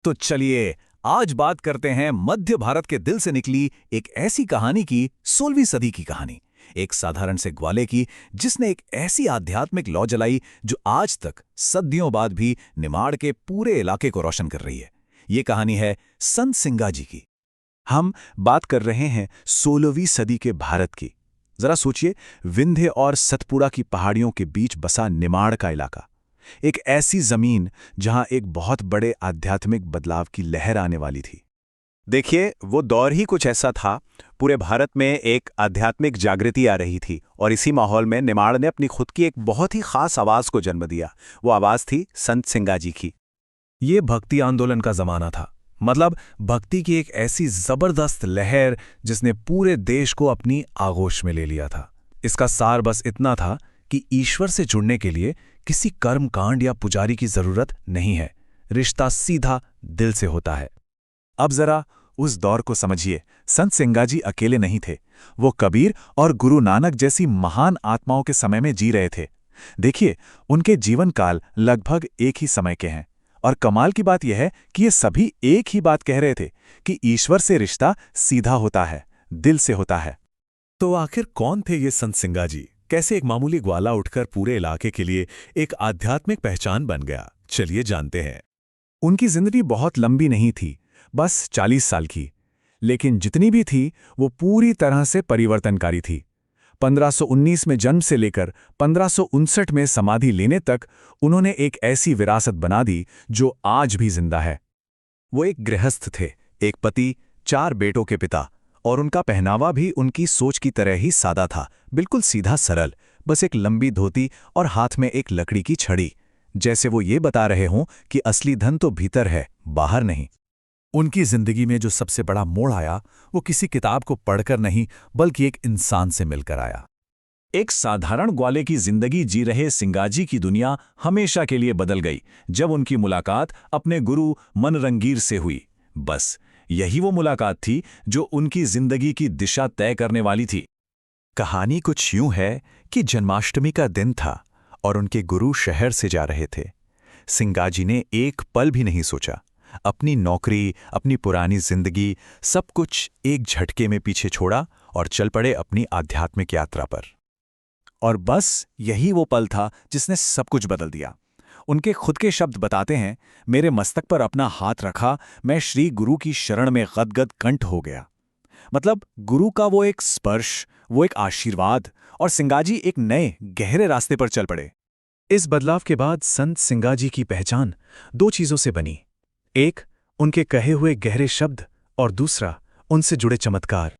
तो चलिए आज बात करते हैं मध्य भारत के दिल से निकली एक ऐसी कहानी की, 16वीं सदी की कहानी। एक साधारण से ग्वाले की जिसने एक ऐसी आध्यात्मिक लौ जलाई जो आज तक सदियों बाद भी निमाड़ के पूरे इलाके को रोशन कर रही है। ये कहानी है संत सिंगाजी की। हम बात कर रहे हैं 16वीं सदी के भारत की। जरा सोचिए, विंध्य और सतपुड़ा की पहाड़ियों के बीच बसा निमाड़ का इलाका, एक ऐसी जमीन जहां एक बहुत बड़े आध्यात्मिक बदलाव की लहर आने वाली थी। देखिए, वो दौर ही कुछ ऐसा था। पूरे भारत में एक आध्यात्मिक जागृति आ रही थी और इसी माहौल में निमाड़ ने अपनी खुद की एक बहुत ही खास आवाज को जन्म दिया। वो आवाज थी संत सिंगाजी की। ये भक्ति आंदोलन का जमाना था। मतलब भक्ति की एक ऐसी जबरदस्त लहर जिसने पूरे देश को अपनी आगोश में ले लिया था। इसका सार बस इतना था कि ईश्वर से जुड़ने के लिए किसी कर्म कांड या पुजारी की जरूरत नहीं है, रिश्ता सीधा दिल से होता है। अब जरा उस दौर को समझिए। संत सिंगाजी अकेले नहीं थे, वो कबीर और गुरु नानक जैसी महान आत्माओं के समय में जी रहे थे। देखिए, उनके जीवन काल लगभग एक ही समय के हैं और कमाल की बात यह है कि ये सभी एक ही बात कह रहे थे कि ईश्वर से रिश्ता सीधा होता है, दिल से होता है। तो आखिर कौन थे ये संत सिंगाजी? कैसे एक मामूली ग्वाला उठकर पूरे इलाके के लिए एक आध्यात्मिक पहचान बन गया? चलिए जानते हैं। उनकी जिंदगी बहुत लंबी नहीं थी, बस 40 साल की, लेकिन जितनी भी थी वो पूरी तरह से परिवर्तनकारी थी। 1519 में जन्म से लेकर 1559 में समाधि लेने तक उन्होंने एक ऐसी विरासत बना दी जो आज भी जिंदा है। वो एक गृहस्थ थे, एक पति, 4 बेटों के पिता, और उनका पहनावा भी उनकी सोच की तरह ही सादा था, बिल्कुल सीधा सरल, बस एक लंबी धोती और हाथ में एक लकड़ी की छड़ी, जैसे वो ये बता रहे हों कि असली धन तो भीतर है, बाहर नहीं। उनकी जिंदगी में जो सबसे बड़ा मोड़ आया वो किसी किताब को पढ़कर नहीं, बल्कि एक इंसान से मिलकर आया। एक साधारण ग्वाले की जिंदगी जी रहे सिंगाजी की दुनिया हमेशा के लिए बदल गई जब उनकी मुलाकात अपने गुरु मनरंगीर से हुई। बस यही वो मुलाकात थी जो उनकी जिंदगी की दिशा तय करने वाली थी। कहानी कुछ यूं है कि जन्माष्टमी का दिन था और उनके गुरु शहर से जा रहे थे। सिंगाजी ने एक पल भी नहीं सोचा। अपनी नौकरी, अपनी पुरानी जिंदगी, सब कुछ एक झटके में पीछे छोड़ा और चल पड़े अपनी आध्यात्मिक यात्रा पर। और बस यही वो पल था जिसने सब कुछ बदल दिया। उनके खुद के शब्द बताते हैं, मेरे मस्तक पर अपना हाथ रखा, मैं श्री गुरु की शरण में गदगद कंठ हो गया। मतलब गुरु का वो एक स्पर्श, वो एक आशीर्वाद, और सिंगाजी एक नए गहरे रास्ते पर चल पड़े। इस बदलाव के बाद संत सिंगाजी की पहचान 2 चीजों से बनी। एक, उनके कहे हुए गहरे शब्द, और दूसरा, उनसे जुड़े चमत्कार।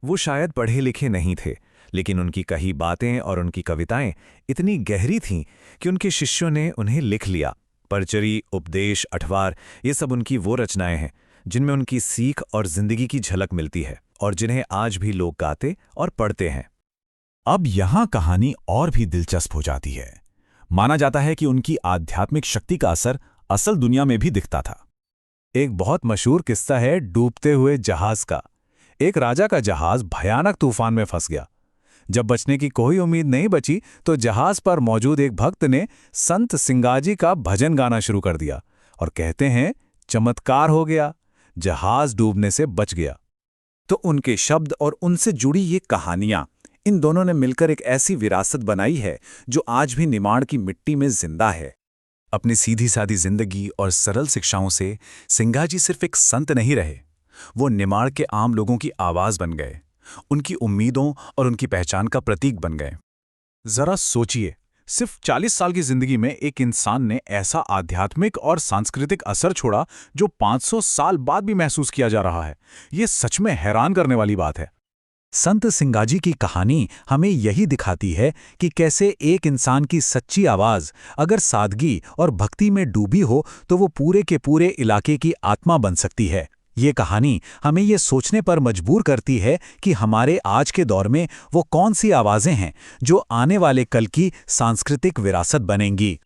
वो शायद पढ़े लिखे नहीं थे, लेकिन उनकी कही बातें और उनकी कविताएं इतनी गहरी थीं कि उनके शिष्यों ने उन्हें लिख लिया। परचरी, उपदेश, अठवार, ये सब उनकी वो रचनाएं हैं जिनमें उनकी सीख और जिंदगी की झलक मिलती है और जिन्हें आज भी लोग गाते और पढ़ते हैं। अब यहां कहानी और भी दिलचस्प हो जाती है। माना जाता है कि उनकी आध्यात्मिक शक्ति का असर असल दुनिया में भी दिखता था। एक बहुत मशहूर किस्सा है डूबते हुए जहाज का। एक राजा का जहाज भयानक तूफान में फंस गया। जब बचने की कोई उम्मीद नहीं बची तो जहाज पर मौजूद एक भक्त ने संत सिंगाजी का भजन गाना शुरू कर दिया और कहते हैं चमत्कार हो गया, जहाज डूबने से बच गया। तो उनके शब्द और उनसे जुड़ी ये कहानियां, इन दोनों ने मिलकर एक ऐसी विरासत बनाई है जो आज भी निमाड़ की मिट्टी में जिंदा है। अपनी सीधी सादी जिंदगी और सरल शिक्षाओं से सिंगाजी सिर्फ एक संत नहीं रहे, वो निमाड़ के आम लोगों की आवाज बन गए, उनकी उम्मीदों और उनकी पहचान का प्रतीक बन गए। जरा सोचिए, सिर्फ 40 साल की जिंदगी में एक इंसान ने ऐसा आध्यात्मिक और सांस्कृतिक असर छोड़ा जो 500 साल बाद भी महसूस किया जा रहा है। ये सच में हैरान करने वाली बात है। संत सिंगाजी की कहानी हमें यही दिखाती है कि कैसे एक इंसान की सच्ची आवाज अगर सादगी और भक्ति में डूबी हो तो वो पूरे के पूरे इलाके की आत्मा बन सकती है। ये कहानी हमें ये सोचने पर मजबूर करती है कि हमारे आज के दौर में वो कौन सी आवाजें हैं जो आने वाले कल की सांस्कृतिक विरासत बनेंगी।